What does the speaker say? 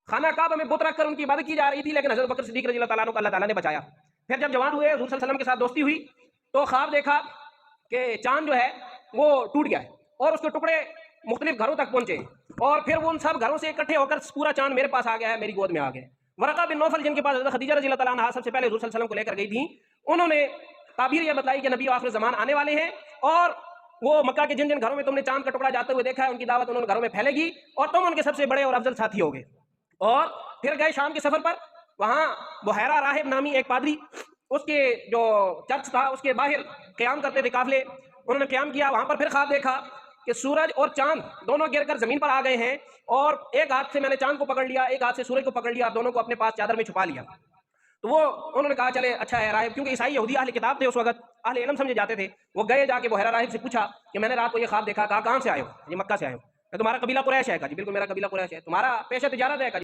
खाना काबा में बुत रख कर उनकी इबादत की जा रही थी, लेकिन हजरत बकर सिद्दीक रजी अल्लाह ताला अन्हु को अल्लाह ताला ने बचाया। फिर जब जवान हुए, हुजूर सल्लल्लाहु अलैहि वसल्लम के साथ दोस्ती हुई, तो ख्वाब देखा कि चांद जो है वो टूट गया है और उसके टुकड़े मुख्तलिफ घरों तक पहुंचे, और फिर वो उन सब घरों से इकट्ठे होकर पूरा चांद मेरे पास आ गया है, मेरी गोद में आ गया। वरका बिन नौफल, जिनके पास हज़रत खदीजा रज़ी अल्लाह ताला अन्हा सबसे पहले हुजूर सल्लल्लाहु अलैहि वसल्लम को लेकर गई थी, उन्होंने ताबीर ये बताई कि नबी आखिर ज़मान आने वाले हैं, और वो मक्का के जिन जिन घरों में तुमने चांद का टुकड़ा जाते हुए देखा है, उनकी दावत उन्होंने घरों में फैलेगी और तुम उनके सबसे बड़े और अफजल साथी होगे। और फिर गए शाम के सफर पर, वहाँ बुहैरा राहिब नामी एक पादरी, उसके जो चर्च था उसके बाहर क़याम करते थे काफिले, उन्होंने क़याम किया। वहाँ पर फिर ख्वाब देखा कि सूरज और चांद दोनों गिरकर ज़मीन पर आ गए हैं, और एक हाथ से मैंने चांद को पकड़ लिया, एक हाथ से सूरज को पकड़ लिया, दोनों को अपने पास चादर में छुपा लिया। तो वो उन्होंने कहा चले अच्छा है राहिब, क्योंकि ईसाई यहूदी अहले किताब थे उस वक्त, अहले इल्म समझे जाते थे। वो गए जाके बुहैरा राहिब से पूछा कि मैंने रात को ये ख्वाब देखा। कहा कहाँ से आए हो? ये मक्का से आए हो। तुम्हारा कबीला कुरैश है? कहा जी बिल्कुल मेरा कबीला कुरैश है। तुम्हारा पेशा तिजारत है?